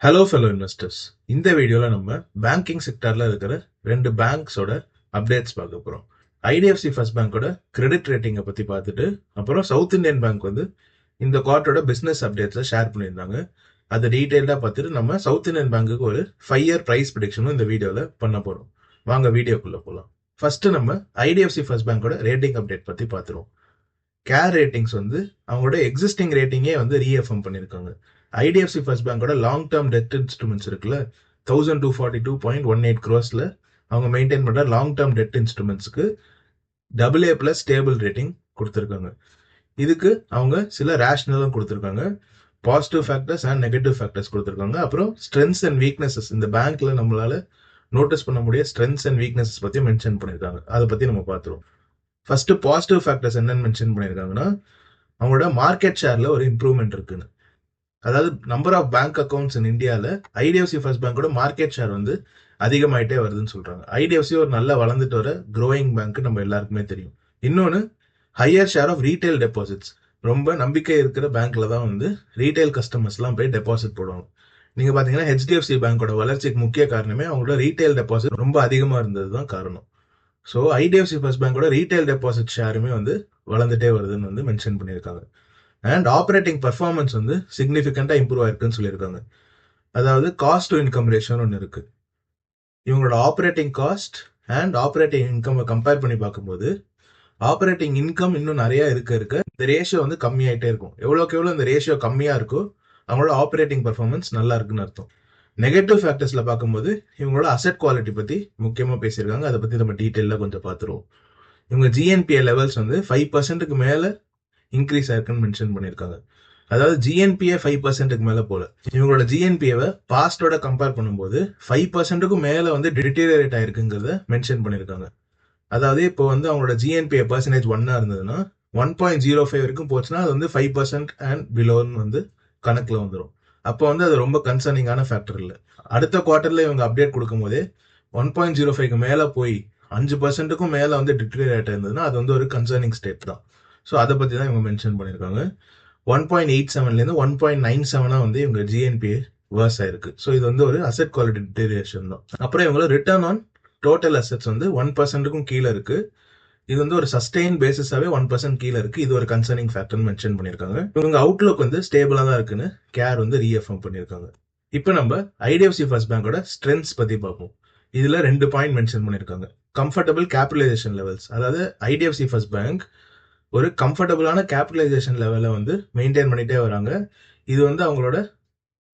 Hello fellow investors. இந்த வீடியோவில் நம்ம பேங்கிங் செக்டரில் இருக்கிற 2 பேங்க்ஸோட அப்டேட்ஸ் பார்க்க போகிறோம். ஐடிஎஃப்சி ஃபர்ஸ்ட் பேங்கோட கிரெடிட் ரேட்டிங்கை பற்றி பார்த்துட்டு, அப்புறம் சவுத் இந்தியன் பேங்க் வந்து இந்த குவார்ட்டரோட பிஸ்னஸ் அப்டேட்ஸை ஷேர் பண்ணியிருந்தாங்க. அதை டீட்டெயில்டாக பார்த்துட்டு நம்ம சவுத் இந்தியன் பேங்குக்கு ஒரு 5 இயர் ப்ரைஸ் ப்ரிடிக்ஷனும் இந்த வீடியோவில் பண்ண போகிறோம். வாங்க வீடியோக்குள்ளே போகலாம். ஃபர்ஸ்ட் நம்ம ஐடிஎஃப்சி ஃபர்ஸ்ட் பேங்கோட ரேட்டிங் அப்டேட் பற்றி பார்த்துருவோம். கேர் ரேட்டிங்ஸ் வந்து அவங்களோட எக்ஸிஸ்டிங் ரேட்டிங்கே வந்து ரீஎஃப்எம் பண்ணியிருக்காங்க. ஐடிஎஃப்சி ஃபர்ஸ்ட் பேங்கோட லாங் டேர்ம் டெட் இன்ஸ்ட்ருமெண்ட்ஸ் இருக்குல்ல, 1242.18 crores அவங்க மெயின்டைன் பண்ற லாங் டேர்ம் டெட் இன்ஸ்ட்ருமெண்ட்ஸ்க்கு AA+ ஸ்டேபிள் ரேட்டிங் கொடுத்துருக்காங்க. இதுக்கு அவங்க சில ரேஷனலும் கொடுத்துருக்காங்க. Positive factors and negative factors கொடுத்துருக்காங்க. அப்புறம் ஸ்ட்ரென்த்ஸ் அண்ட் வீக்னஸஸ், இந்த பேங்க்ல நம்மளால நோட்டீஸ் பண்ண முடிய ஸ்ட்ரென்த்ஸ் அண்ட் வீக்னஸஸ் பத்தி மென்ஷன் பண்ணியிருக்காங்க. அதை பத்தி நம்ம பார்த்துருவோம். ஃபர்ஸ்ட் பாசிட்டிவ் ஃபேக்டர்ஸ் என்னன்னு மென்ஷன் பண்ணியிருக்காங்கன்னா, அவங்களோட மார்க்கெட் ஷேர்ல ஒரு இம்ப்ரூவ்மெண்ட் இருக்குன்னு. அதாவது நம்பர் ஆஃப் பேங்க் அக்கௌண்ட்ஸ் இன் இந்தியாவில் ஐடிஎஃப்சி ஃபர்ஸ்ட் பேங்கோட மார்க்கெட் ஷேர் வந்து அதிகமாயிட்டே வருதுன்னு சொல்றாங்க. ஐடிஎஃப்சி ஒரு நல்லா வளர்ந்துட்டு வர க்ரோயிங் பேங்க் நம்ம எல்லாருக்குமே தெரியும். இன்னொன்று, higher share of retail deposits. ரொம்ப நம்பிக்கை இருக்கிற பேங்க்ல தான் வந்து ரீட்டைல் கஸ்டமர்ஸ்லாம் போய் டெபாசிட் போடுவாங்க. நீங்க பாத்தீங்கன்னா ஹெச்டிஎஃப்சி பேங்கோட வளர்ச்சிக்கு முக்கிய காரணமே அவங்களோட ரீட்டைல் டெபாசிட் ரொம்ப அதிகமா இருந்தது தான் காரணம். ஸோ ஐடிஎஃப்சி ஃபர்ஸ்ட் பேங்கோட ரீட்டைல் டெபாசிட் ஷேருமே வந்து வளர்ந்துட்டே வருதுன்னு வந்து மென்ஷன் பண்ணியிருக்காங்க. அண்ட் ஆப்ரேட்டிங் பர்ஃபார்மன்ஸ் வந்து சிக்னிஃபிகண்டா இம்ப்ரூவ் ஆயிருக்குன்னு சொல்லியிருக்காங்க. அதாவது காஸ்ட் டு இன்கம் ரேஷியோன்னு ஒன்று இருக்கு. இவங்களோட operating cost and operating income compare பண்ணி பார்க்கும்போது ஆப்ரேட்டிங் இன்கம் இன்னும் நிறைய இருக்க இந்த ரேஷியோ வந்து கம்மியாயிட்டே இருக்கும். எவ்வளோக்கு எவ்வளோ இந்த ரேஷியோ கம்மியா இருக்கோ அவங்களோட ஆப்ரேட்டிங் பர்ஃபார்மன்ஸ் நல்லா இருக்குன்னு அர்த்தம். நெகட்டிவ் ஃபேக்டர்ஸ்ல பார்க்கும்போது இவங்களோட அசெட் குவாலிட்டி பத்தி முக்கியமா பேசியிருக்காங்க. அதை பத்தி நம்ம டீட்டெயில கொஞ்சம் பார்த்துருவோம். இவங்க ஜிஎன்பிஏ லெவல்ஸ் வந்து 5% மேல இன்க்ரீஸ் ஆயிருக்குன்னு மென்ஷன் பண்ணியிருக்காங்க. அதாவது ஜிஎன்பிஏ 5% மேல போல. இவங்களோட ஜிஎன்பிஏவை பாஸ்டோட கம்பேர் பண்ணும்போது 5%க்கும் மேல வந்து டிட்டீரியரேட் ஆயிருக்குங்கிறத மென்ஷன் பண்ணியிருக்காங்க. அதாவது இப்போ வந்து அவங்களோட ஜிஎன்பிஏ பர்சன்டேஜ் 1 இருந்ததுன்னா 1.05 வரைக்கும் போச்சுன்னா அது வந்து 5% அண்ட் பிலோன்னு வந்து கணக்குல வந்துடும். அப்போ வந்து அது ரொம்ப கன்சர்னிங்கான ஃபேக்டர் இல்லை. அடுத்த குவார்டர்ல இவங்க அப்டேட் கொடுக்கும் போதே 1.05க்கு மேல போய் 5%க்கும் மேல வந்து டிட்டீரியரேட் இருந்ததுன்னா அது வந்து ஒரு கன்சர்னிங் ஸ்டேட் தான். ஸோ அதை பத்தி தான் இவங்க மென்ஷன் பண்ணியிருக்காங்க. 1.87லேருந்து 1.97 வந்து இவங்க ஜிஎன்பிஏ வேர்ஸ் ஆயிருக்கு. ஸோ இது வந்து ஒரு அசெட் குவாலிட்டி டிட்டீரியேஷன் தான். அப்புறம் இவங்க ரிட்டர்ன் ஆன் டோட்டல் அசெட்ஸ் வந்து 1%க்கும் கீழே இருக்கு. இது வந்து ஒரு சஸ்டெயின் பேசிஸாவே 1% கீழே இருக்கு. இது ஒரு கன்சர்னிங் ஃபேக்டர் மென்ஷன் பண்ணியிருக்காங்க. இவங்க அவுட்லுக் வந்து ஸ்டேபிளா தான் இருக்குன்னு கேர் வந்து ரீஎஃப்எம் பண்ணியிருக்காங்க. இப்போ நம்ம ஐடிஎஃப்சி ஃபர்ஸ்ட் பேங்கோட ஸ்ட்ரென்த்ஸ் பத்தி பார்ப்போம். இதுல 2 பாயிண்ட் மென்ஷன் பண்ணியிருக்காங்க. Comfortable capitalisation levels. அதாவது ஐடிஎஃப்சி ஃபர்ஸ்ட் பேங்க் ஒரு கம்ஃபர்டபுளான கேபிட்டலைசேஷன் லெவலை வந்து மெயின்டைன் பண்ணிட்டே வராங்க. இது வந்து அவங்களோட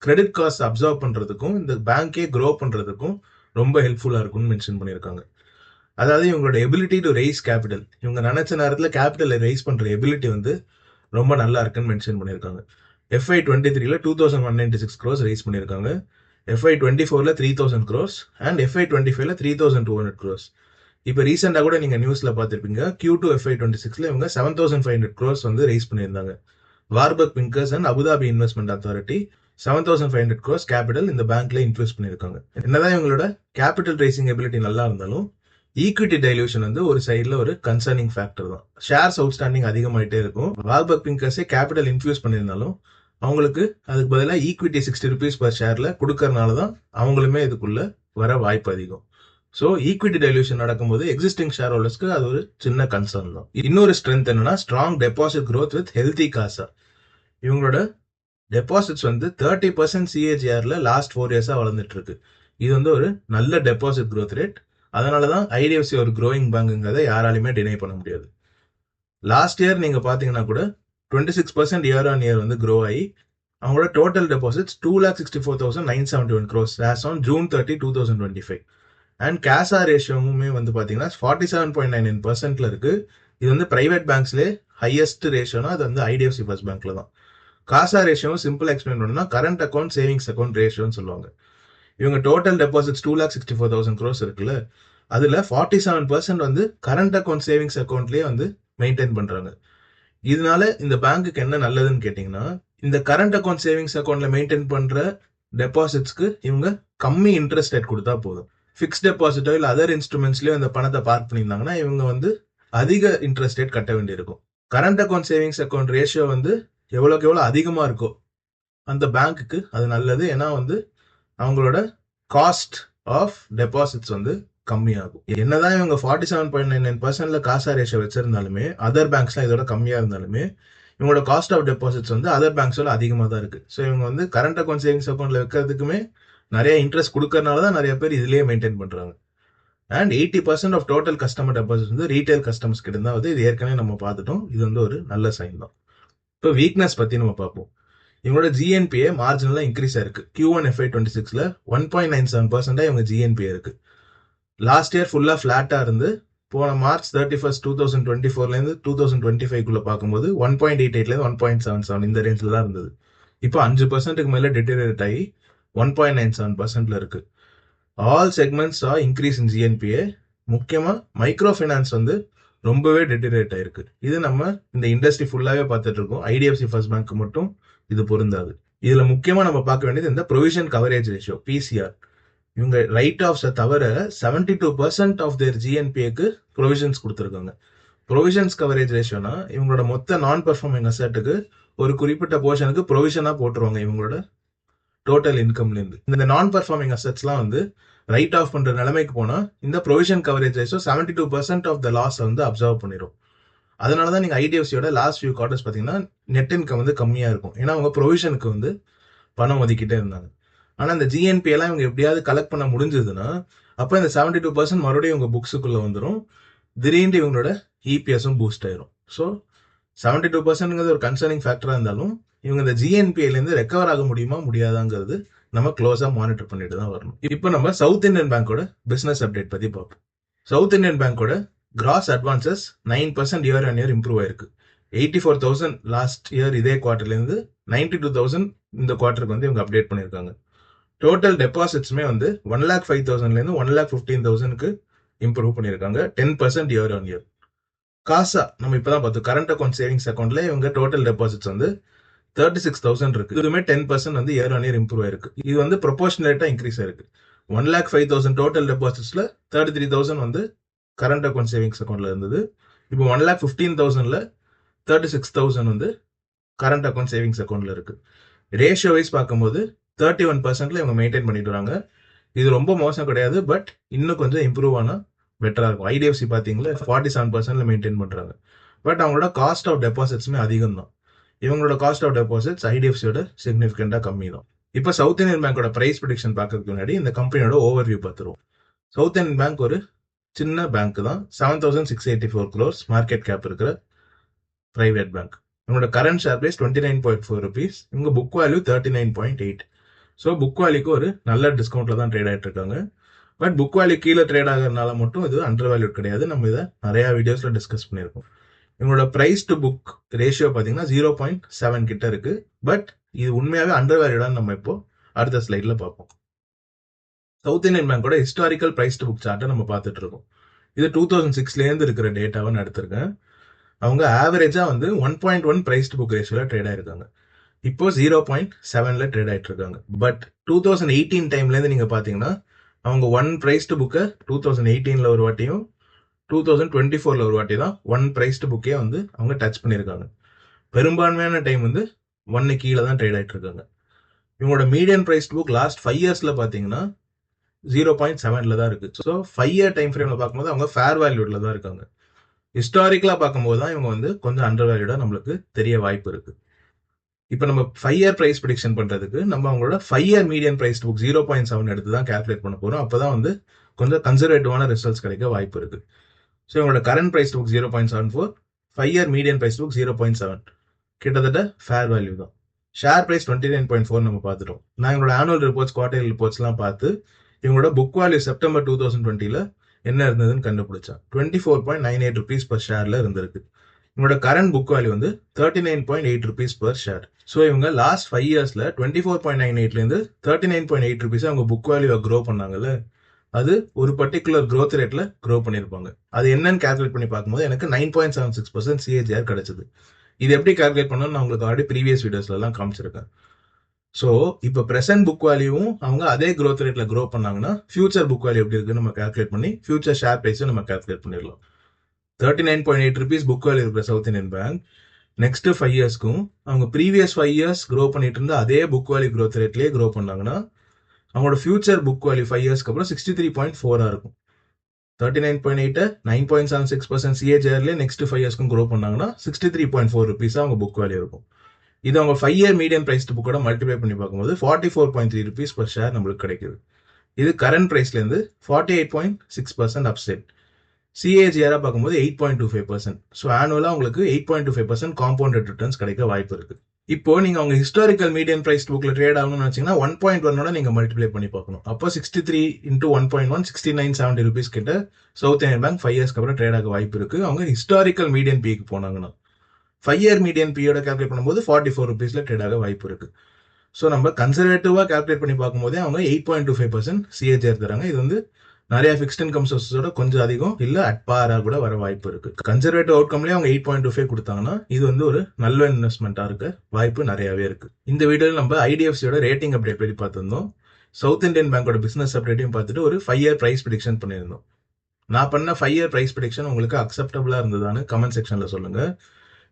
கிரெடிட் காஸ்ட் அப்சர்வ் பண்றதுக்கும் இந்த பேங்கே க்ரோ பண்றதுக்கும் ரொம்ப ஹெல்ப்ஃபுல்லா இருக்கும்னு மென்ஷன் பண்ணியிருக்காங்க. அதாவது இவங்களோட எபிலிட்டி டு ரைஸ் கேபிட்டல், இவங்க நினைச்ச நேரத்தில் கேபிட்டல் ரைஸ் பண்ற எபிலிட்டி வந்து ரொம்ப நல்லா இருக்குன்னு மென்ஷன் பண்ணியிருக்காங்க. FY23ல 2196 crores ரைஸ் பண்ணியிருக்காங்க. FY24ல 3000 crores அண்ட் FY25ல 3200 crores. இப்போ ரீசெண்டா கூட நீங்க நியூஸ்ல பார்த்திருப்பீங்க, Q2 FY26ல இவங்க 7500 crores வந்து ரைஸ் பண்ணியிருந்தாங்க. Warburg fingers and Abu Dhabi investment authority 7500 crores capital இந்த பேங்க்ல இன்வெஸ்ட் பண்ணியிருக்காங்க. என்னதான் இவங்களோட கேபிட்டல் ரைசிங் எபிலிட்டி நல்லா இருந்தாலும் ஈக்விட்டி டைல்யூஷன் வந்து ஒரு சைட்ல ஒரு கன்சர்னிங் ஃபேக்டர் தான். ஷேர்ஸ் அவுட்ஸ்டாண்டிங் அதிகமாயிட்டே இருக்கும். வார்பர்க் பிங்கர்ஸே கேபிட்டல் இன்ஃபியூஸ் பண்ணியிருந்தாலும் அவங்களுக்கு அதுக்கு பதிலாக ஈக்விட்டி 60 rupees per ஷேர்ல கொடுக்கறதுனால தான் அவங்களுமே இதுக்குள்ள வர வாய்ப்பு அதிகம். ஸோ ஈக்விட்டி டைல்யூஷன் நடக்கும்போது எக்ஸிஸ்டிங் ஷேர் ஹோல்டர்ஸ்க்கு அது ஒரு சின்ன கன்சர்ன் தான். இன்னொரு ஸ்ட்ரென்த் என்னன்னா strong deposit growth with healthy CASA. இவங்களோட டெபாசிட்ஸ் வந்து 30% CAGRல லாஸ்ட் 4 years வளர்ந்துட்டு இருக்கு. இது வந்து ஒரு நல்ல டெபாசிட் growth ரேட். அதனாலதான் ஐடிஎஃப்சி ஒரு க்ரோயிங் பேங்குங்கிறத யாராலையுமே டினை பண்ண முடியாது. லாஸ்ட் இயர் நீங்க பாத்தீங்கன்னா கூட 26% இயர் ஆன் இயர் வந்து க்ரோ ஆகி அவங்களோட total deposits 2,64,971 crores as on June 30, 2025. And CASA ரேஷியோவுமே வந்து பாத்தீங்கன்னா 47.99%ல இருக்கு. இது வந்து பிரைவேட் பேங்க்ஸ்லேயே ஹையஸ்ட் ரேஷியோனா அது வந்து ஐடிஎஃப்சி ஃபர்ஸ்ட் பேங்க்ல தான். காசா ரேஷியோவும் சிம்பிள் எக்ஸ்பிளைன் பண்ணணும்னா கரண்ட் அக்கௌண்ட் சேவிங்ஸ் அக்கௌண்ட் ரேஷியோன்னு சொல்லுவாங்க. இவங்க டோட்டல் டெபாசிட்ஸ் 2,64,000 crores இருக்குல்ல, அதுல 47% வந்து கரண்ட் அக்கௌண்ட் சேவிங்ஸ் அக்கௌண்ட்லயே வந்து மெயின்டைன் பண்றாங்க. இதனால இந்த பேங்க்குக்கு என்ன நல்லதுன்னு கேட்டீங்கன்னா, இந்த கரண்ட் அக்கௌண்ட் சேவிங்ஸ் அக்கௌண்ட்ல மெயின்டைன் பண்ற டெபாசிட்ஸ்க்கு இவங்க கம்மி இன்ட்ரெஸ்ட் ரேட் கொடுத்தா போதும். ஃபிக்ஸ்ட் டெபாசிட்டோ இல்ல அதர் இன்ஸ்ட்ருமெண்ட்ஸ்லயோ இந்த பணத்தை பார்க் பண்ணியிருந்தாங்கன்னா இவங்க வந்து அதிக இன்ட்ரெஸ்ட் ரேட் கட்ட வேண்டியிருக்கும். Current account savings account ratio வந்து எவ்வளோக்கு எவ்வளோ அதிகமா இருக்கோ அந்த பேங்க்குக்கு அது நல்லது. ஏன்னா வந்து அவங்களோட காஸ்ட் ஆஃப் டெபாசிட்ஸ் வந்து கம்மியாகும். என்னதான் இவங்க 47.99% காசா ரேஷியோ வச்சிருந்தாலுமே, அதர் பேங்க்ஸ்லாம் இதோட கம்மியா இருந்தாலுமே, இவங்களோட காஸ்ட் ஆஃப் டெபாசிட்ஸ் வந்து அதர் பேங்க்ஸோட அதிகமாக தான் இருக்கு. ஸோ இவங்க வந்து கரண்ட் அக்கௌண்ட் சேவிங்ஸ் அக்கௌண்ட்ல வைக்கிறதுக்குமே நிறைய இன்ட்ரெஸ்ட் கொடுக்கறனால தான் நிறைய பேர் இதுலயே மெயின்டைன் பண்றாங்க. And 80% of total customer deposit வந்து ரீட்டைல் கஸ்டமர்ஸ் கிட்ட தான் வந்து இது ஏற்கனவே நம்ம பார்த்துட்டோம். இது வந்து ஒரு நல்ல சைன் தான். இப்போ வீக்னஸ் பத்தி நம்ம பார்ப்போம். இவங்களோட ஜிஎன்பிஏ மார்ஜினலா இன்க்ரீஸ் ஆயிருக்கு. Q1 FY26ல 1.97% இவங்க ஜிஎன்பிஏ இருக்கு. லாஸ்ட் இயர் ஃபுல்லா ஃபிளாட்டா இருந்து போன March 31, 2024ல இருந்து 2025 பார்க்கும்போது 1.88ல இருந்து 1.77 இந்த ரேஞ்சில தான் இருந்தது. இப்போ 5%க்கு மேல டிட்டீரியேட் ஆகி 1.97%ல இருக்கு. All segments are increase in GNPA. முக்கியமா மைக்ரோ ஃபைனான்ஸ் வந்து ரொம்பவே டிட்டீரியேட் ஆயிருக்கு. இது நம்ம இந்த இண்டஸ்ட்ரி ஃபுல்லாவே பார்த்துட்டு இருக்கோம். ஐடிஎஃப்சி ஃபர்ஸ்ட் பேங்க் மட்டும் இது பொருந்தாது. இதுல முக்கியமா நம்ம பார்க்க வேண்டியது இந்த ப்ரொவிஷன் கவரேஜ் ரேஷியோ, பிசிஆர். இவங்க ரைட் ஆஃப்ஸை தவிர 72% ஆஃப் தேர் ஜிஎன்பிஏக்கு ப்ரொவிஷன்ஸ் கொடுத்துருக்காங்க. ப்ரொவிஷன்ஸ் கவரேஜ் ரேஷியோனா இவங்களோட மொத்த நான் பெர்ஃபார்மிங் அசட்டுக்கு ஒரு குறிப்பிட்ட போர்ஷனுக்கு ப்ரொவிஷனா போட்டுருவாங்க இவங்களோட டோட்டல் இன்கம்ல இருந்து. இந்த நான் பெர்ஃபார்மிங் அசட்ஸ்லாம் வந்து ரைட் ஆஃப் பண்ற நிலைமைக்கு போனா இந்த provision coverage ratio 72% of the loss வந்து அப்சர்வ் பண்ணிடும். அதனாலதான் நீங்க ஐடிஎஃப்சியோட லாஸ்ட் ஃபியூ குவார்டர்ஸ் பாத்தீங்கன்னா நெட் இன்கம் வந்து கம்மியா இருக்கும். ஏன்னா அவங்க ப்ரொவிஷனுக்கு வந்து பணம் ஒதுக்கிட்டே இருந்தாங்க. ஆனா இந்த ஜிஎன்பி எல்லாம் இவங்க எப்படியாவது கலெக்ட் பண்ண முடிஞ்சதுன்னா அப்ப இந்த 72% மறுபடியும் இவங்க புக்ஸுக்குள்ள வந்துடும். திடீர்னு இவங்களோட இபிஎஸும் பூஸ்ட் ஆயிரும். ஸோ 72% ஒரு கன்சர்னிங் ஃபேக்டரா இருந்தாலும் இவங்க இந்த ஜிஎன்பிஐல இருந்து ரெக்கவர் ஆக முடியுமா முடியாதாங்கிறது நம்ம க்ளோஸா மானிட்டர் பண்ணிட்டு தான் வரணும். இப்போ நம்ம சவுத் இந்தியன் பேங்கோட பிசினஸ் அப்டேட் பத்தி பார்ப்போம். சவுத் இந்தியன் பேங்கோட gross advances 9% year on year improve ஆயிருக்கு. 84,000 லாஸ்ட் இயர் இதே குவார்டர்ல இருந்து 92,000 இந்த குவார்டருக்கு வந்து இவங்க அப்டேட் பண்ணிருக்காங்க. டோட்டல் டெபாசிட்ஸ்மே வந்து 1,05,000ல இருந்து 1,15,000க்கு இம்ப்ரூவ் பண்ணிருக்காங்க. 10% இயர் ஆன் இயர். காசா நம்ம இப்பதான் பார்த்தோம். கரண்ட் அக்கௌண்ட் சேவிங்ஸ் அக்கௌண்ட்ல இவங்க டோட்டல் டெபாசிட்ஸ் வந்து 36,000 இருக்கு. இதுமே 10% வந்து இயர் ஆன் இயர் இம்ப்ரூவ் ஆயிருக்கு. இது வந்து ப்ரொபோஷனேட்டா இன்க்ரீஸ் ஆயிருக்கு. 1,05,000 டோட்டல் டெபாசிட்ஸ்ல 33,000 வந்து கரண்ட் அக்கௌண்ட் சேவிங்ஸ் அக்கௌண்ட்ல இருந்தது. இப்போ 1,15,000ல 36,000 வந்து கரண்ட் அக்கௌண்ட் சேவிங்ஸ் அக்கௌண்ட்ல இருக்கு. ரேஷியோ வைஸ் பார்க்கும்போது 31%ல இவங்க மெயின்டைன் பண்ணிட்டு வராங்க. இது ரொம்ப மோசம் கிடையாது, பட் இன்னும் கொஞ்சம் இம்ப்ரூவ் ஆனா பெட்டரா இருக்கும். ஐடிஎஃப்சி பாத்தீங்களா 47%ல மெயின்டைன் பண்றாங்க. பட் அவங்களோட காஸ்ட் ஆஃப் டெபாசிட்ஸ்மே அதிகம் தான். இவங்களோட காஸ்ட் ஆஃப் டெபாசிட்ஸ் ஐடிஎஃப்சியோட சிக்னிஃபிகண்டா கம்மி தான். இப்போ சவுத் இந்தியன் பேங்கோட பிரைஸ் ப்ரெடிக்ஷன் பார்க்கறதுக்கு முன்னாடி இந்த கம்பெனியோட ஓவர்வியூ பார்த்துருவோம். சவுத் இந்தியன் பேங்க் ஒரு சின்ன பேங்க் தான். 7,684 crores மார்க்கெட் கேப் இருக்கிற பிரைவேட் பேங்க். இவங்களோட கரண்ட் ஷேர் பிரைஸ் 29.4 rupees. இவங்க புக் வேல்யூ 39.8. ஸோ புக் வேல்யூக்கு ஒரு நல்ல டிஸ்கவுண்ட்ல தான் ட்ரேட் ஆயிட்டு இருக்காங்க. பட் புக் வேல்யூ கீழே ட்ரேட் ஆகிறதுனால மட்டும் இது அண்டர் வேல்யூ கிடையாது. நம்ம இதை நிறைய வீடியோஸ்ல டிஸ்கஸ் பண்ணியிருக்கோம். இவங்களோட பிரைஸ் டு புக் ரேஷியோ பாத்தீங்கன்னா 0.7 கிட்ட இருக்கு. பட் இது உண்மையாவே அண்டர் வேல்யூடான்னு நம்ம இப்போ அடுத்த ஸ்லைட்ல பார்ப்போம். சவுத் இந்தியன் பேங்கோட ஹிஸ்டாரிக்கல் பிரைஸ் டு புக் சார்ட்டை நம்ம பார்த்துட்டு இருக்கோம். இது 2006ல இருந்து இருக்கிற டேட்டாவை நான் எடுத்திருக்கேன். அவங்க ஆவரேஜா வந்து 1.1 பிரைஸ் டு புக் ரேஷியோல ட்ரேட் ஆயிருக்காங்க. இப்போ 0.7ல ட்ரேட் ஆயிட்டு இருக்காங்க. பட் 2018 டைம்ல இருந்து நீங்க பாத்தீங்கன்னா அவங்க 1 பிரைஸ் டு புக்கை 2018ல ஒரு வாட்டியும் 2024ல ஒரு வாட்டி தான் 1 பிரைஸ் டு புக்கே வந்து அவங்க டச் பண்ணியிருக்காங்க. பெரும்பான்மையான டைம் வந்து 1 கீழே தான் ட்ரேட் ஆயிட்டு இருக்காங்க. இவங்களோட median price to book last 5 இயர்ஸ்ல பாத்தீங்கன்னா 0.7ல தான் இருக்கு. ஸோ 5 இயர் டைம் ஃப்ரேம்ல பார்க்கும்போது அவங்க ஃபேர் வேல்யூட்ல தான் இருக்காங்க. ஹிஸ்டாரிக்கலா பார்க்கும்போது தான் இவங்க வந்து கொஞ்சம் அண்டர் வேல்யூடா நம்மளுக்கு தெரிய வாய்ப்பு இருக்கு. இப்போ நம்ம 5 இயர் பிரைஸ் ப்ரெடிக்ஷன் பண்றதுக்கு நம்ம அவங்களோட 5 இயர் மீடியன் பிரைஸ் புக் 0.7 எடுத்து தான் கால்குலேட் பண்ண போறோம். அப்பதான் வந்து கொஞ்சம் கன்சர்வேட்டிவான ரிசல்ட்ஸ் கிடைக்க வாய்ப்பு இருக்கு. ஸோ இவங்களோட current price book 0.74, 5 year median price book 0.7, கிட்டத்தட்ட ஃபேர் வேல்யூ தான். ஷேர் பிரைஸ் 29.4 நம்ம பார்த்துட்டோம். நான் இவங்களோட ஆனுவல் ரிப்போர்ட்ஸ், குவார்டர்லி ரிப்போர்ட்ஸ் எல்லாம் பார்த்து இவங்களோட புக் வேல்யூ செப்டம்பர் 2020ல என்ன இருந்ததுன்னு கண்டுபிடிச்சேன். 24.98 rupees per ஷேர்ல இருந்திருக்கு. இவங்களோட கரண்ட் புக் வேல்யூ வந்து 39.8 rupees per ஷேர். ஸோ இவங்க லாஸ்ட் 5 இயர்ஸ்ல 24.98ல இருந்து 39.8 rupees அவங்க புக் வேல்யூவை க்ரோ பண்ணாங்கல்ல, அது ஒரு பர்டிகுலர் growth ரேட்ல க்ரோ பண்ணிருப்பாங்க. அது என்னன்னு கால்குலேட் பண்ணி பார்க்கும்போது எனக்கு 9.76% CAGR கிடைச்சது. இது எப்படி கால்குலேட் பண்ணணும் நான் உங்களுக்கு ஆல்ரெடி ப்ரீவியஸ் வீடியோஸ்ல எல்லாம் காமிச்சிருக்கேன். ஸோ இப்போ பிரசன்ட் புக் வேல்யூவும் அவங்க அதே growth ரேட்ல க்ரோ பண்ணாங்கன்னா ஃபியூச்சர் புக் வேல்யூ எப்படி இருக்குன்னு நம்ம கால்குலேட் பண்ணி ஃபியூச்சர் ஷேர் பிரைஸும் நம்ம கால்குலேட் பண்ணிடலாம். 39.8 rupees புக் வேல்யூ இருக்கிற சவுத் இந்தியன் பேங்க் நெக்ஸ்ட் 5 இயர்ஸ்க்கும் அவங்க ப்ரீவியஸ் 5 இயர்ஸ் க்ரோ பண்ணிட்டு இருந்த அதே புக் வேல்யூ growth ரேட்லயே க்ரோ பண்ணாங்கன்னா அவங்களோட ஃபியூச்சர் புக் வேல்யூ 5 இயர்ஸ்க்கு அப்புறம் 63.4 இருக்கும். 39.8 9.76% சிஏஜிஆர்ல நெக்ஸ்ட் 5 இயர்ஸ்க்கும் க்ரோ பண்ணாங்கன்னா 63.4 ருபீஸ் அவங்க புக் வேல்யூ இருக்கும். இது அவங்க 5 இயர் மீடியம் பிரைஸ் புக்கோட மல்டிப்ளை பண்ணி பார்க்கும்போது 44.3 ருபீஸ் பர் ஷேர் நம்மளுக்கு கிடைக்குது. இது கரண்ட் பிரைஸ்ல இருந்து 48.6% அப்சைட். சிஏஜிஆரா பார்க்கும்போது 8.25%. ஸோ ஆனுவலா உங்களுக்கு 8.25% காம்பவுண்டட் ரிட்டர்ன்ஸ் கிடைக்க வாய்ப்பு இருக்கு. இப்போ நீங்க அவங்க ஹிஸ்டாரிக்கல் மீடியம் பிரைஸ் புக்ல ட்ரேட் ஆகணும்னு நினைச்சீங்கன்னா 1.1 நீங்க மல்டிப்ளை பண்ணி பார்க்கணும். அப்போ 63 into 1.1 6970 ருபீஸ் கிட்ட சவுத் இந்தியன் பேங்க் 5 இயர்ஸ்க்கு அப்புறம் ட்ரேட் ஆக வாய்ப்பு இருக்கு. அவங்க ஹிஸ்டாரிக்கல் மீடியம் பிக்கு போனாங்கன்னா 5 இயர் மீடியம் பியோட கால்குலேட் பண்ணும்போது 44 ருபீஸ்ல ட்ரேட் ஆக வாய்ப்பு இருக்கு. ஸோ நம்ம கன்சர்வேட்டிவா கால்குலேட் பண்ணி பார்க்கும்போதே அவங்க 8.25% சிஏஜிஆர் தராங்க. இது வந்து நிறைய ஃபிக்ஸ்ட் இன்கம் சோர்ஸஸோட கொஞ்சம் அதிகம் இல்ல அட் பாரா கூட வர வாய்ப்பு இருக்கு. கன்சர்வேட்டிவ் அவுட்கம்லயே அவங்க 8.25 கொடுத்தாங்கன்னா இது வந்து ஒரு நல்ல இன்வெஸ்ட்மெண்டா இருக்க வாய்ப்பு நிறையவே இருக்கு. இந்த வீடியோல நம்ம ஐடிஎஃப்சியோட ரேட்டிங் அப்டேட் பத்தி பார்த்திருந்தோம். சவுத் இந்தியன் பேங்கோட பிசினஸ் அப்டேட்டையும் பார்த்துட்டு ஒரு 5 இயர் பிரைஸ் ப்ரெடிக்ஷன் பண்ணியிருந்தோம். நான் பண்ண 5 இயர் பிரைஸ் ப்ரெடிக்ஷன் உங்களுக்கு அக்செப்டபிளா இருந்ததான்னு கமெண்ட் செக்ஷன்ல சொல்லுங்க.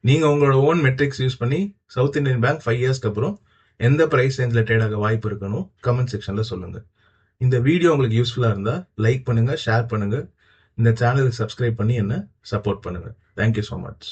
நீங்க உங்களோட ஓன் மெட்ரிக்ஸ் யூஸ் பண்ணி சவுத் இந்தியன் பேங்க் 5 இயர்ஸ்க்கு அப்புறம் எந்த பிரைஸ் ரேஞ்சில் ட்ரேட் ஆக வாய்ப்பு இருக்கணும் கமெண்ட் செக்ஷன்ல சொல்லுங்க. இந்த வீடியோ உங்களுக்கு யூஸ்ஃபுல்லா இருந்தா லைக் பண்ணுங்க, ஷேர் பண்ணுங்க, இந்த சேனலுக்கு சப்ஸ்கிரைப் பண்ணி என்ன சப்போர்ட் பண்ணுங்க. Thank you so much.